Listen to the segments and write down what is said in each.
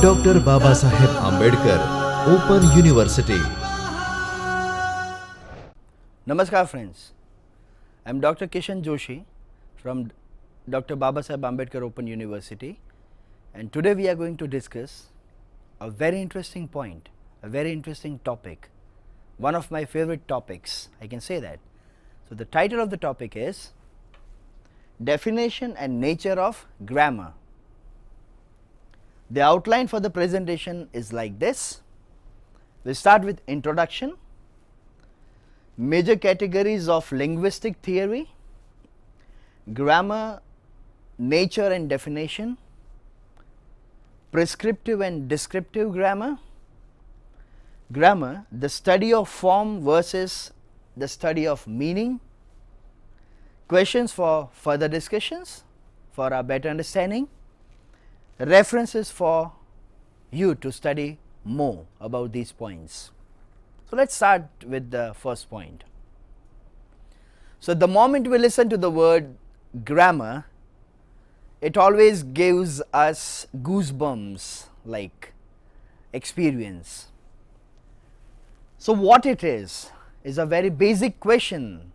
Dr. Babasaheb Ambedkar, Open University. Namaskar friends, I am Dr. Kishan Joshi from Dr. Babasaheb Ambedkar Open University, and today we are going to discuss a very interesting point, a very interesting topic, one of my favorite topics, I can say that. So, the title of the topic is Definition and Nature of Grammar. The outline for the presentation is like this. We start with introduction, major categories of linguistic theory, grammar, nature and definition, prescriptive and descriptive grammar, grammar, the study of form versus the study of meaning, questions for further discussions for our better understanding, references for you to study more about these points. So, let us start with the first point. So, the moment we listen to the word grammar, it always gives us goosebumps like experience. So, what it is a very basic question.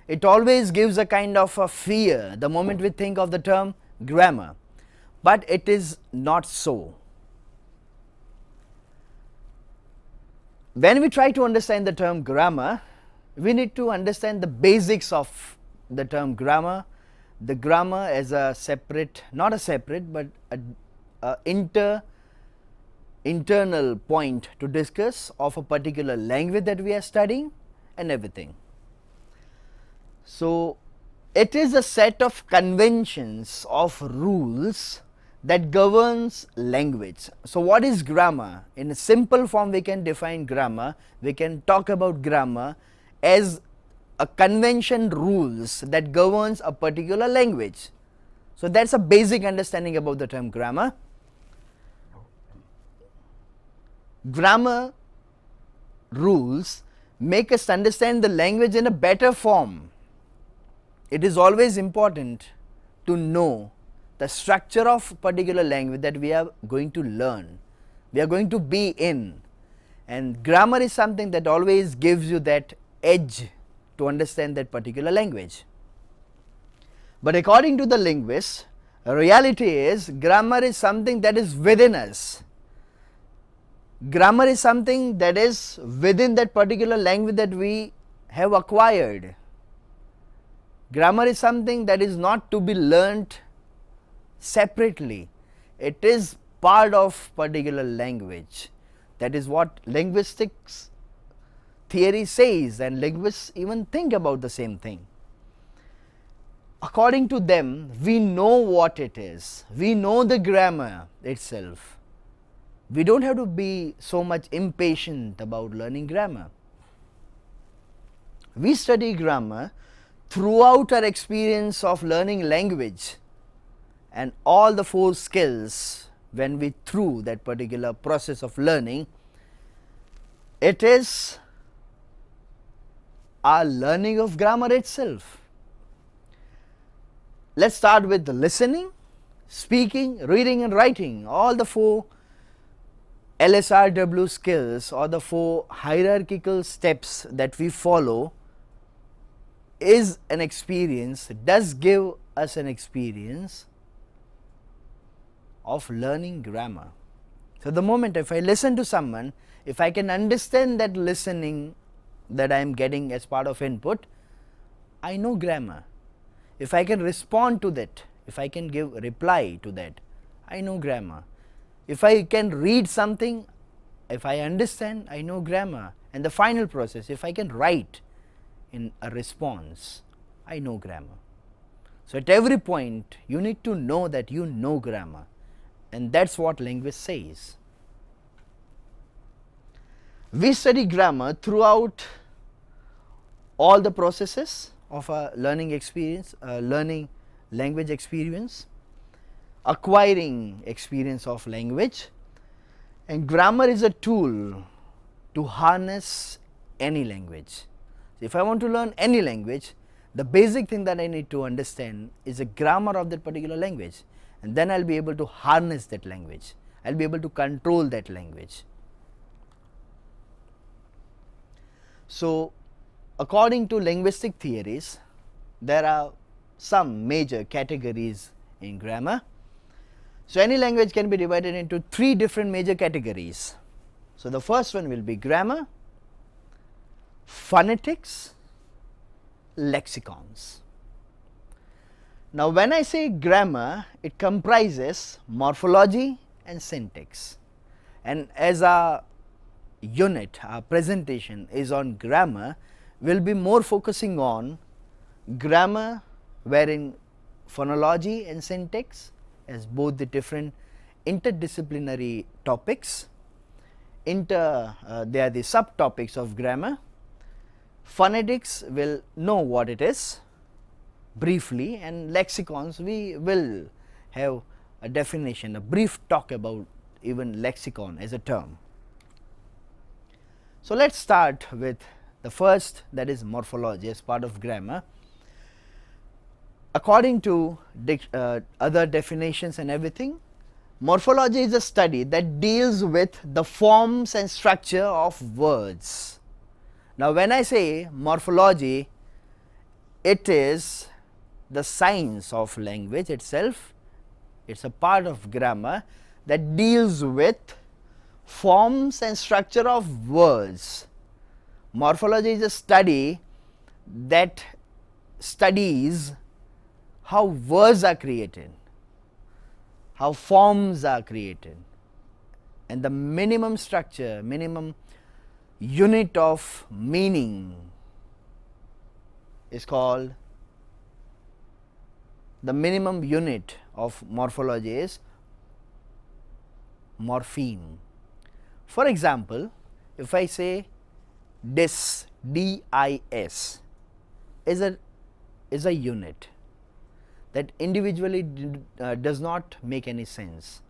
It always gives a kind of a fear the moment we think of the term grammar, but it is not so. When we try to understand the term grammar, we need to understand the basics of the term grammar. The grammar as a separate, not a separate, but a internal point to discuss of a particular language that we are studying and everything. So, it is a set of conventions of rules that governs language. So, what is grammar? In a simple form we can define grammar, we can talk about grammar as a convention rules that governs a particular language. So, that is a basic understanding about the term grammar. Grammar rules make us understand the language in a better form. It is always important to know the structure of particular language that we are going to learn, we are going to be in, and grammar is something that always gives you that edge to understand that particular language. But according to the linguists, reality is grammar is something that is within us. Grammar is something that is within that particular language that we have acquired. Grammar is something that is not to be learnt separately. It is part of particular language. That is what linguistics theory says, and linguists even think about the same thing. According to them, we know what it is. We know the grammar itself. We do not have to be so much impatient about learning grammar. We study grammar throughout our experience of learning language, and all the 4 skills when we through that particular process of learning, it is our learning of grammar itself. Let us start with the listening, speaking, reading and writing. All the 4 LSRW skills or the 4 hierarchical steps that we follow is an experience, does give us an experience of learning grammar. So, the moment if I listen to someone, if I can understand that listening that I am getting as part of input, I know grammar. If I can respond to that, if I can give reply to that, I know grammar. If I can read something, if I understand, I know grammar. And the final process, if I can write in a response, I know grammar. So, at every point you need to know that you know grammar, and that is what linguist says. We study grammar throughout all the processes of a learning experience, learning language experience, acquiring experience of language, and grammar is a tool to harness any language. If I want to learn any language, The basic thing that I need to understand is the grammar of that particular language, and then I will be able to harness that language, I will be able to control that language. So, according to linguistic theories, there are some major categories in grammar. So, any language can be divided into 3 different major categories. So, the first one will be grammar, phonetics, lexicons. Now, when I say grammar, it comprises morphology and syntax, and as our unit, our presentation is on grammar, we will be more focusing on grammar, wherein phonology and syntax as both the different interdisciplinary topics. They are the subtopics of grammar. Phonetics will know what it is briefly, and lexicons we will have a definition, a brief talk about even lexicon as a term. So, let us start with the first, that is morphology as part of grammar. According to other definitions and everything, morphology is a study that deals with the forms and structure of words. Now, when I say morphology, it is the science of language itself, it is a part of grammar that deals with forms and structure of words. Morphology is a study that studies how words are created, how forms are created, and the minimum structure, minimum unit of meaning is called, the minimum unit of morphology is morpheme. For example, if I say dis, D-I-S is a unit that individually does not make any sense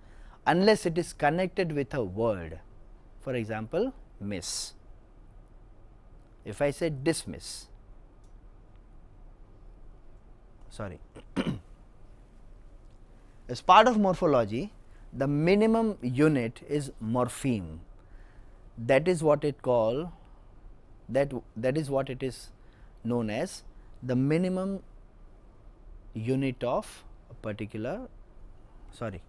unless it is connected with a word. For example, miss. If I say dismiss, sorry, as part of morphology, the minimum unit is morpheme. That is what it that is what it is known as the minimum unit of a particular, sorry,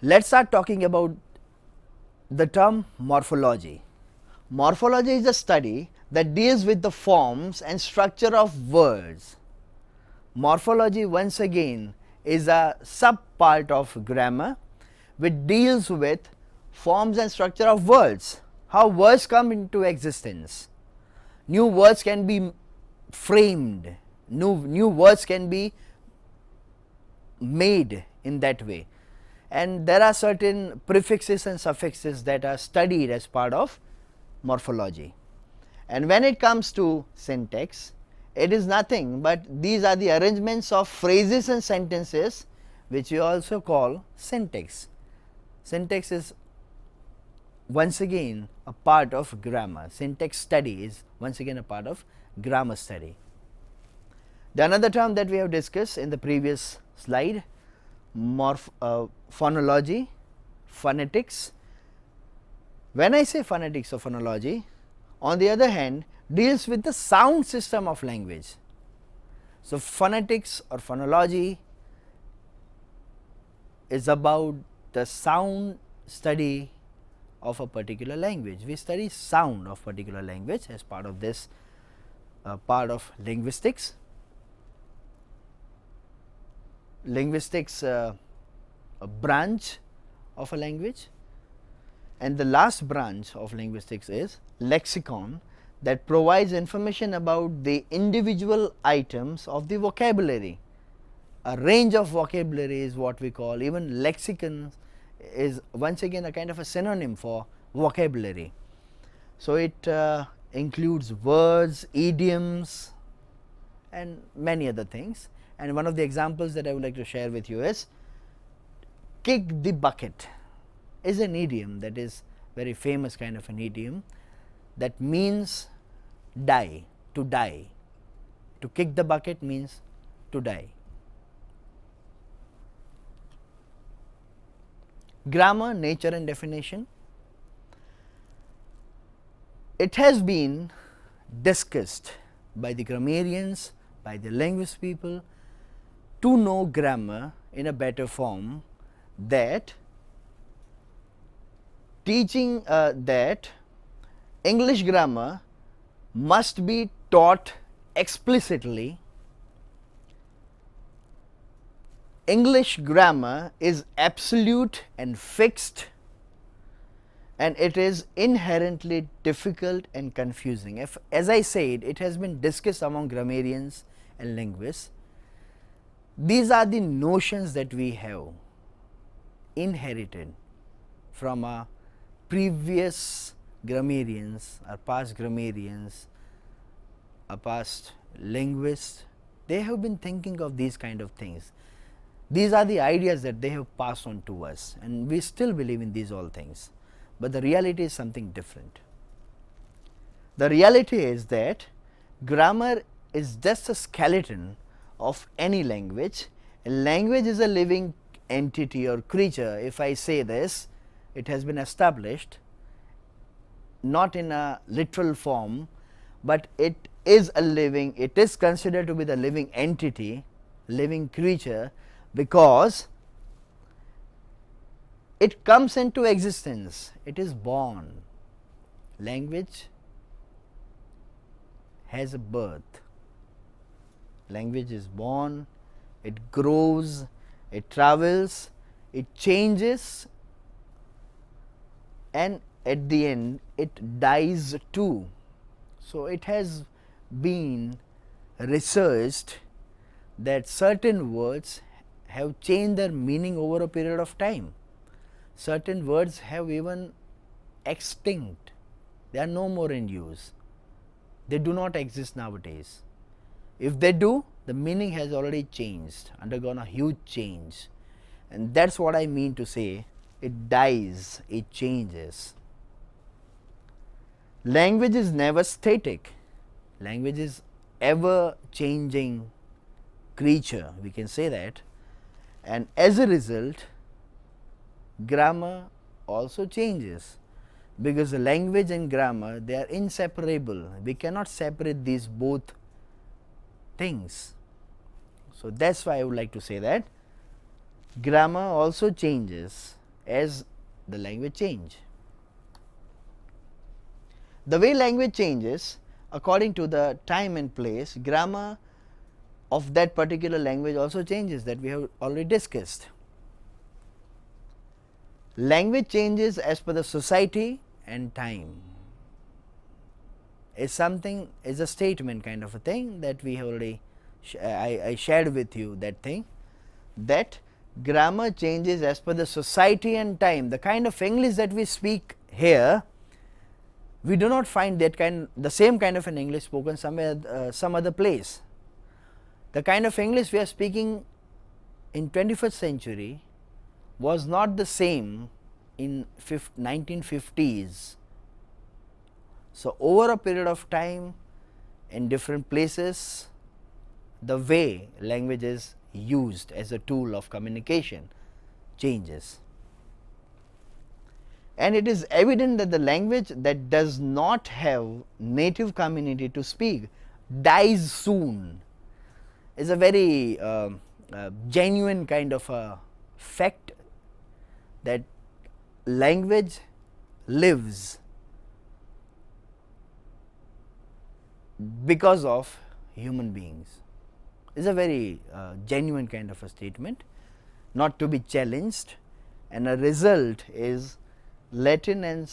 let us start talking about the term morphology. Morphology is a study that deals with the forms and structure of words. Morphology once again is a sub part of grammar which deals with forms and structure of words, how words come into existence. New words can be framed, new words can be made in that way, and there are certain prefixes and suffixes that are studied as part of morphology. And when it comes to syntax, it is nothing but these are the arrangements of phrases and sentences which we also call syntax. Syntax is once again a part of grammar. Syntax study is once again a part of grammar study. The another term that we have discussed in the previous slide, phonology, phonetics. When I say phonetics or phonology, on the other hand, deals with the sound system of language. So, phonetics or phonology is about the sound study of a particular language. We study sound of particular language as part of this part of linguistics. Linguistics a branch of a language, and the last branch of linguistics is lexicon, that provides information about the individual items of the vocabulary. A range of vocabulary is what we call, even lexicon is once again a kind of a synonym for vocabulary. So, it includes words, idioms and many other things, and one of the examples that I would like to share with you is kick the bucket is an idiom that is very famous kind of an idiom that means die, to die. To kick the bucket means to die. Grammar, nature and definition. It has been discussed by the grammarians, by the linguist people, to know grammar in a better form, that teaching that English grammar must be taught explicitly. English grammar is absolute and fixed, and it is inherently difficult and confusing. If, as I said, it has been discussed among grammarians and linguists. These are the notions that we have inherited from our previous grammarians, our past grammarians, our past linguists. They have been thinking of these kind of things. These are the ideas that they have passed on to us, and we still believe in these all things, but the reality is something different. The reality is that grammar is just a skeleton of any language. A language is a living entity or creature. If I say this, it has been established not in a literal form, but it is a living, it is considered to be the living entity, living creature, because it comes into existence, it is born. Language has a birth. Language is born, it grows, it travels, it changes, and at the end it dies too. So, it has been researched that certain words have changed their meaning over a period of time. Certain words have even extinct, they are no more in use, they do not exist nowadays. If they do, the meaning has already changed, undergone a huge change, and that is what I mean to say, it dies, it changes. Language is never static, language is ever changing creature, we can say that, and as a result grammar also changes, because the language and grammar, they are inseparable, we cannot separate these both things. So, that is why I would like to say that grammar also changes as the language change. The way language changes according to the time and place, grammar of that particular language also changes, that we have already discussed. Language changes as per the society and time is something, is a statement kind of a thing that we have already I shared with you, that thing, that grammar changes as per the society and time. The kind of English that we speak here, we do not find that the same kind of an English spoken somewhere some other place. The kind of English we are speaking in 21st century was not the same in 1950s. So, over a period of time in different places, the way language is used as a tool of communication changes, and it is evident that the language that does not have native community to speak dies soon, is a very genuine kind of a fact, that language lives because of human beings, is a very genuine kind of a statement, not to be challenged, and a result is Latin and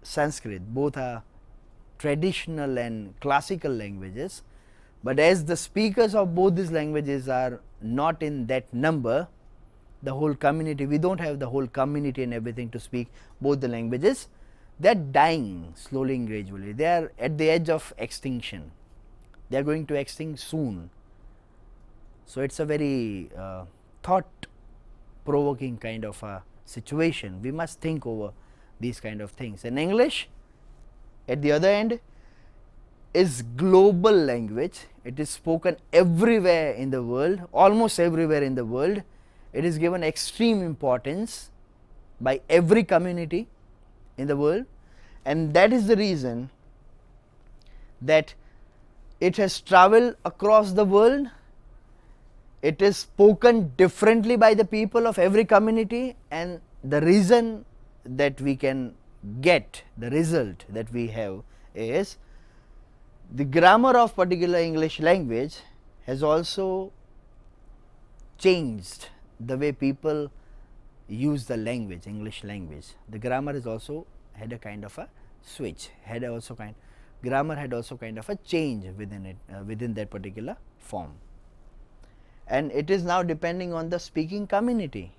Sanskrit, both are traditional and classical languages, but as the speakers of both these languages are not in that number, the whole community, we do not have the whole community and everything to speak both the languages, they are dying slowly and gradually, they are at the edge of extinction, they are going to extinct soon. So, it is a very thought provoking kind of a situation, we must think over these kind of things. In English, at the other end, is global language. It is spoken everywhere in the world, almost everywhere in the world. It is given extreme importance by every community in the world, and that is the reason that it has travelled across the world. It is spoken differently by the people of every community, and the reason that we can get the result that we have is the grammar of particular English language has also changed the way people use the language, English language. The grammar has also had a kind of a switch, grammar had also kind of a change within it, within that particular form, and it is now depending on the speaking community.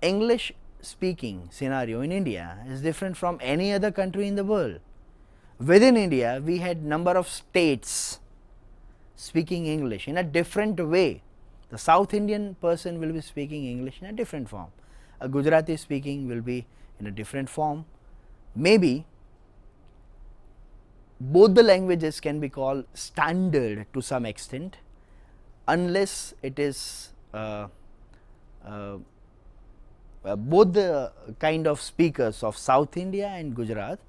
English speaking scenario in India is different from any other country in the world. Within India, we had number of states speaking English in a different way. The South Indian person will be speaking English in a different form. A Gujarati speaking will be in a different form. Maybe both the languages can be called standard to some extent, unless it is both the kind of speakers of South India and Gujarat,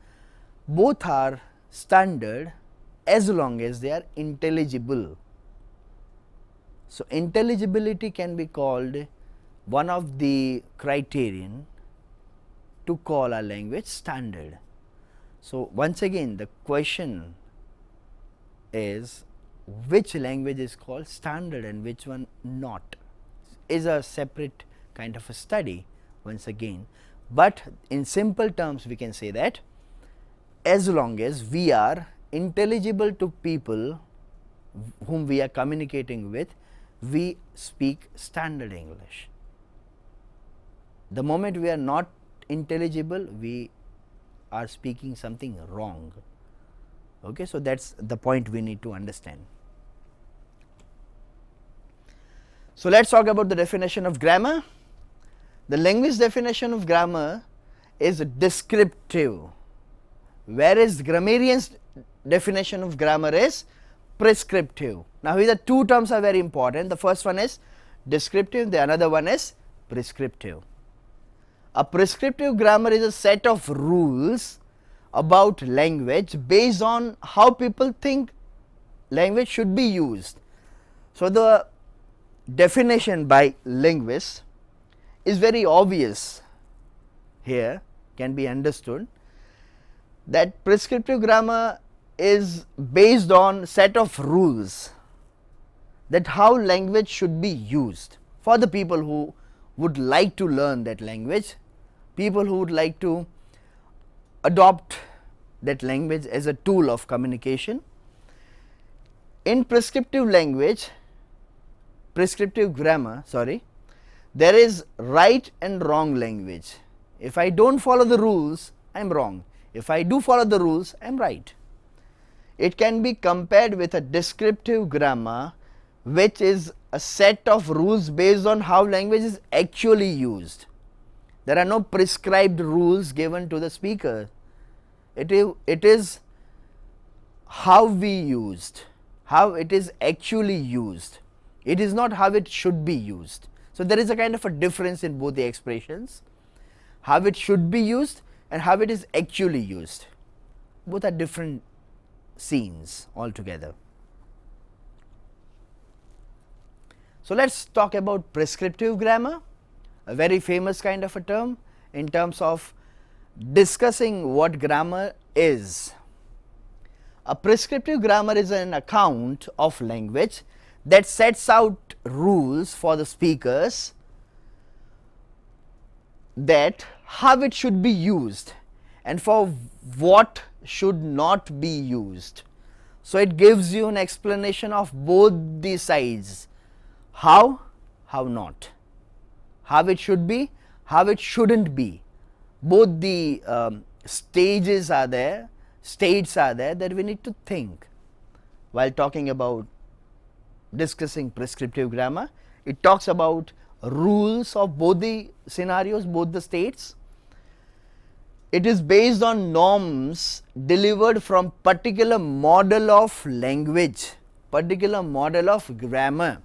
both are standard as long as they are intelligible. So, intelligibility can be called one of the criterion to call a language standard. So, once again the question is which language is called standard and which one not, is a separate kind of a study once again, but in simple terms we can say that as long as we are intelligible to people whom we are communicating with, we speak standard English. The moment we are not intelligible, we are speaking something wrong. Okay, so that is the point we need to understand. So, let us talk about the definition of grammar. The language definition of grammar is descriptive, whereas grammarian's definition of grammar is prescriptive. Now, here the two terms are very important. The first one is descriptive, the another one is prescriptive. A prescriptive grammar is a set of rules about language based on how people think language should be used. So, the definition by linguists is very obvious here, can be understood that prescriptive grammar is based on set of rules that how language should be used for the people who would like to learn that language, people who would like to adopt that language as a tool of communication. In prescriptive language, prescriptive grammar, there is right and wrong language. If I do not follow the rules, I am wrong. If I do follow the rules, I am right. It can be compared with a descriptive grammar, which is a set of rules based on how language is actually used. There are no prescribed rules given to the speaker. It is how we used, how it is actually used. It is not how it should be used. So, there is a kind of a difference in both the expressions, how it should be used and how it is actually used. Both are different scenes altogether. So, let us talk about prescriptive grammar, a very famous kind of a term in terms of discussing what grammar is. A prescriptive grammar is an account of language that sets out rules for the speakers that how it should be used and for what should not be used. So, it gives you an explanation of both the sides, how not, how it should be, how it shouldn't be. Both the stages are there, states are there that we need to think while talking about discussing prescriptive grammar. It talks about rules of both the scenarios, both the states, It is based on norms delivered from particular model of language, particular model of grammar.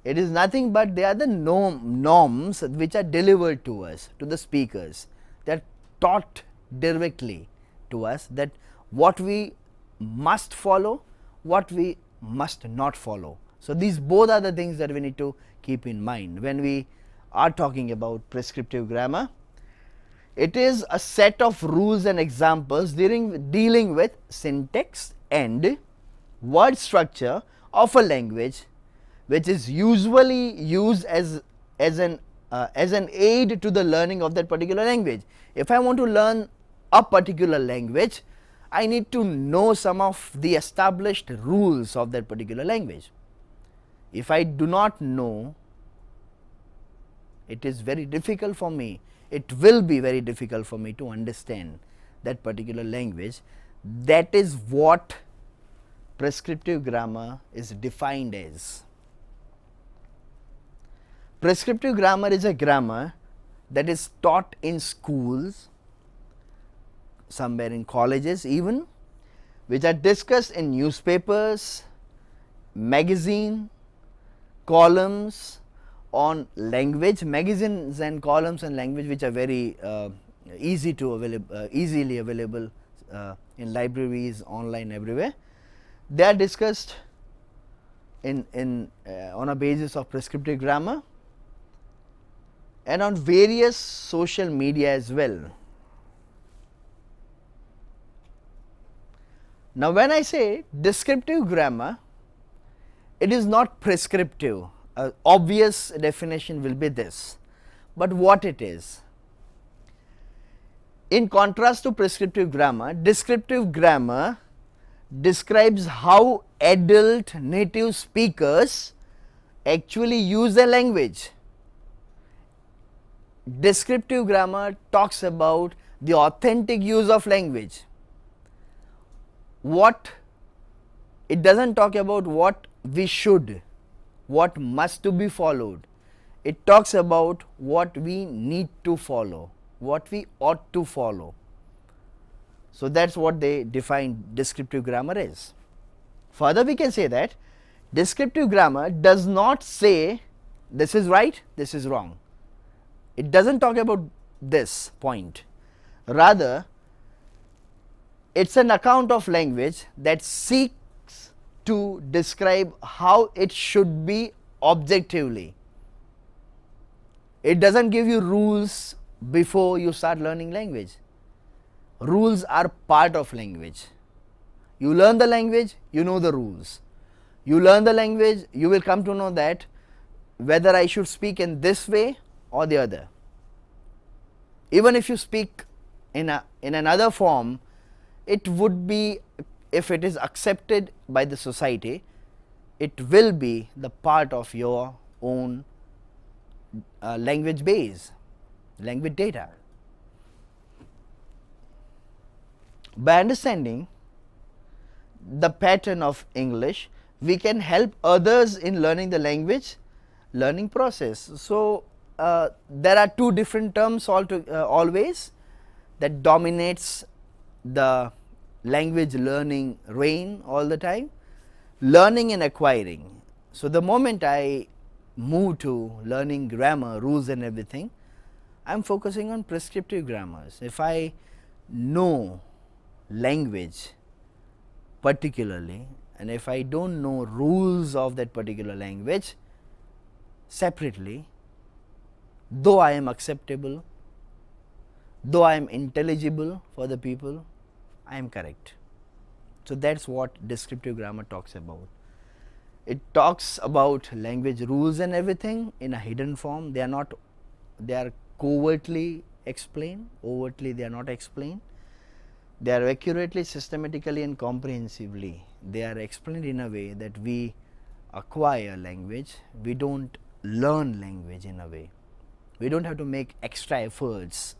It is nothing but they are the norms which are delivered to us, to the speakers. They are taught directly to us that what we must follow, what we must not follow. So, these both are the things that we need to keep in mind when we are talking about prescriptive grammar. It is a set of rules and examples dealing with syntax and word structure of a language, which is usually used as an aid to the learning of that particular language. If I want to learn a particular language, I need to know some of the established rules of that particular language. If I do not know, it is very difficult for me, it will be very difficult for me to understand that particular language. That is what prescriptive grammar is defined as. Prescriptive grammar is a grammar that is taught in schools, somewhere in colleges even, which are discussed in newspapers, magazine, columns on language, magazines and columns on language, which are very easily available in libraries, online, everywhere. They are discussed on a basis of prescriptive grammar and on various social media as well. Now, when I say descriptive grammar, it is not prescriptive. Obvious definition will be this, but what it is? In contrast to prescriptive grammar, descriptive grammar describes how adult native speakers actually use a language. Descriptive grammar talks about the authentic use of language. It doesn't talk about what we should, what must to be followed. It talks about what we need to follow, what we ought to follow. So, that is what they define descriptive grammar as. Further, we can say that descriptive grammar does not say this is right, this is wrong. It does not talk about this point. Rather, it is an account of language that seeks to describe how it should be objectively. It does not give you rules before you start learning language. Rules are part of language. You learn the language, you know the rules. You learn the language, you will come to know that whether I should speak in this way or the other. Even if you speak in another form, it would be, if it is accepted by the society, it will be the part of your own language base, language data. By understanding the pattern of English, we can help others in learning the language learning process. So, there are two different terms always that dominates the language learning reign all the time: learning and acquiring. So, the moment I move to learning grammar, rules and everything, I am focusing on prescriptive grammars. If I know language particularly, and if I do not know rules of that particular language separately, though I am acceptable, though I am intelligible for the people, I am correct. So, that is what descriptive grammar talks about. It talks about language rules and everything in a hidden form. They are covertly explained, overtly they are not explained. They are accurately, systematically and comprehensively. They are explained in a way that we acquire language, we do not learn language in a way. We do not have to make extra efforts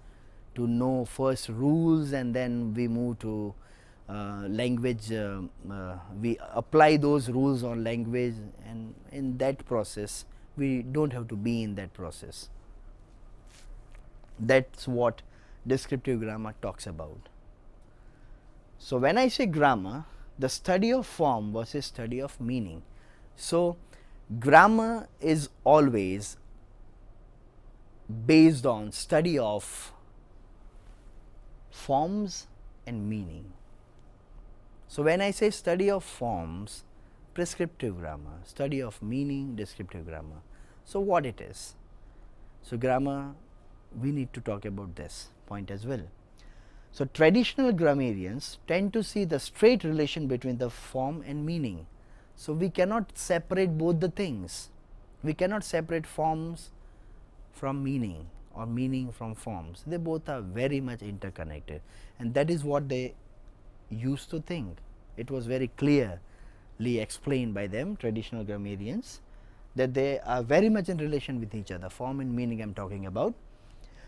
to know first rules and then we move to language, we apply those rules on language, and in that process we do not have to be in that process. That is what descriptive grammar talks about. So, when I say grammar, the study of form versus study of meaning. So, grammar is always based on study of forms and meaning. So, when I say study of forms, prescriptive grammar, study of meaning, descriptive grammar. So, what it is? So, grammar, we need to talk about this point as well. So, traditional grammarians tend to see the straight relation between the form and meaning. So, we cannot separate both the things. We cannot separate forms from meaning or meaning from forms. They both are very much interconnected, and that is what they used to think. It was very clearly explained by them, traditional grammarians, that they are very much in relation with each other. Form and meaning I am talking about.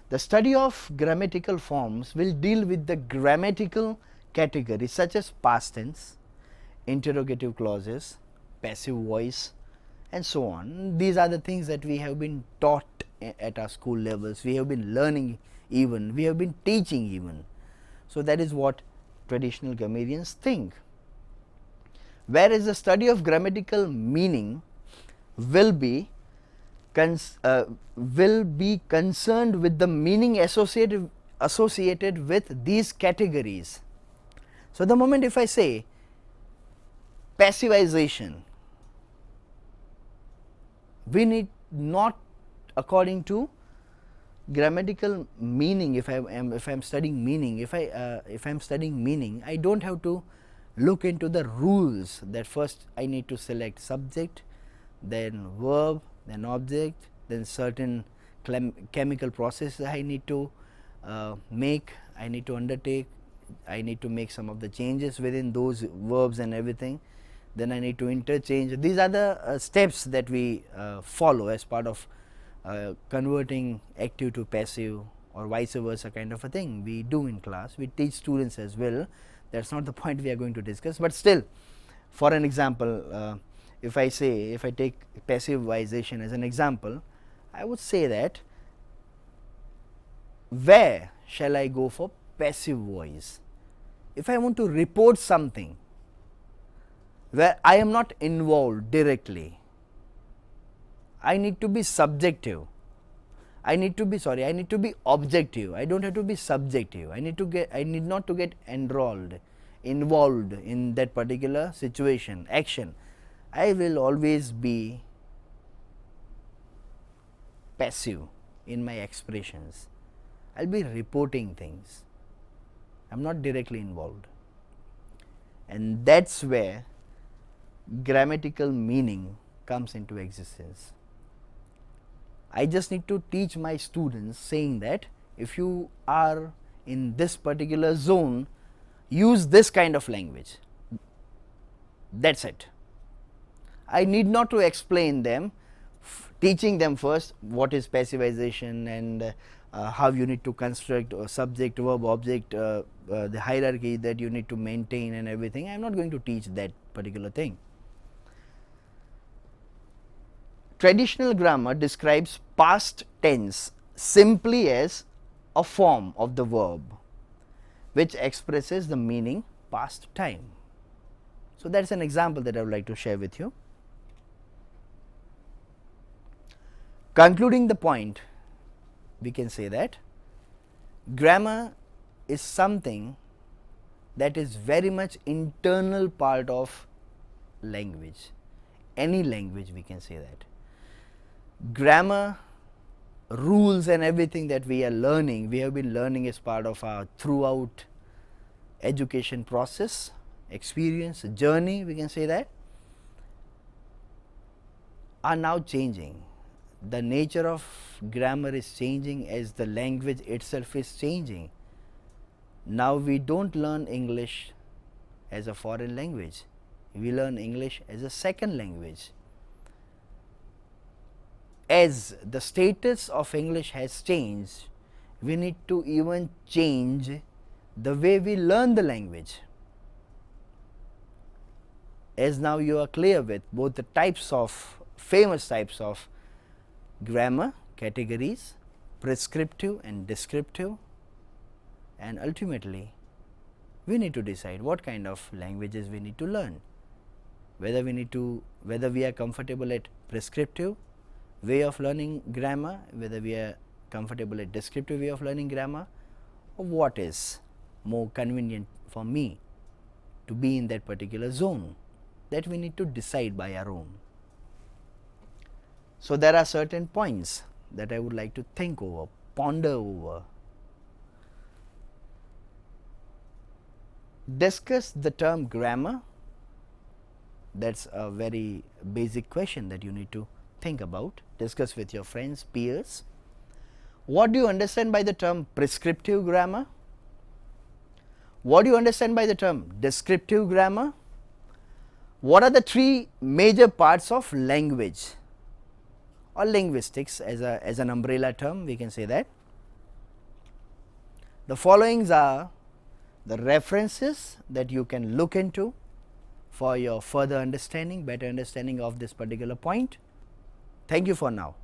The study of grammatical forms will deal with the grammatical categories such as past tense, interrogative clauses, passive voice, and so on. These are the things that we have been taught at our school levels, we have been learning even, we have been teaching even. So, that is what traditional grammarians think. Whereas, the study of grammatical meaning will be concerned with the meaning associated with these categories. So, the moment if I say passivization, we need not according to grammatical meaning. If I am studying meaning, if I am studying meaning, I don't have to look into the rules that first I need to select subject, then verb, then object, then certain chemical processes I need to make, I need to undertake, I need to make some of the changes within those verbs and everything, then I need to interchange. These are the steps that we follow as part of converting active to passive or vice versa kind of a thing we do in class. We teach students as well. That is not the point we are going to discuss, but still, for an example, if I take passivization as an example, I would say that where shall I go for passive voice? If I want to report something where I am not involved directly, I need to be subjective. I need to be objective. I don't have to be subjective. I need not to get involved in that particular situation, action. I will always be passive in my expressions. I will be reporting things. I am not directly involved. And that is where grammatical meaning comes into existence. I just need to teach my students saying that if you are in this particular zone, use this kind of language. That is it. I need not to explain them, teaching them first what is passivization and how you need to construct subject, verb, object, the hierarchy that you need to maintain and everything. I am not going to teach that particular thing. Traditional grammar describes past tense simply as a form of the verb which expresses the meaning past time. So, that is an example that I would like to share with you. Concluding the point, we can say that grammar is something that is very much internal part of language, any language we can say that. Grammar, rules and everything that we are learning, we have been learning as part of our throughout education process, experience, journey we can say that, are now changing. The nature of grammar is changing as the language itself is changing. Now, we do not learn English as a foreign language, we learn English as a second language. As the status of English has changed, we need to even change the way we learn the language. As now you are clear with both the types of famous types of grammar categories, prescriptive and descriptive, and ultimately we need to decide what kind of languages we need to learn, whether we are comfortable at prescriptive way of learning grammar, whether we are comfortable at descriptive way of learning grammar, or what is more convenient for me to be in that particular zone. That we need to decide by our own. So, there are certain points that I would like to think over, ponder over. Discuss the term grammar. That's a very basic question that you need to think about. Discuss with your friends, peers. What do you understand by the term prescriptive grammar? What do you understand by the term descriptive grammar? What are the three major parts of language or linguistics as an umbrella term, we can say that. The followings are the references that you can look into for your further understanding, better understanding of this particular point. Thank you for now.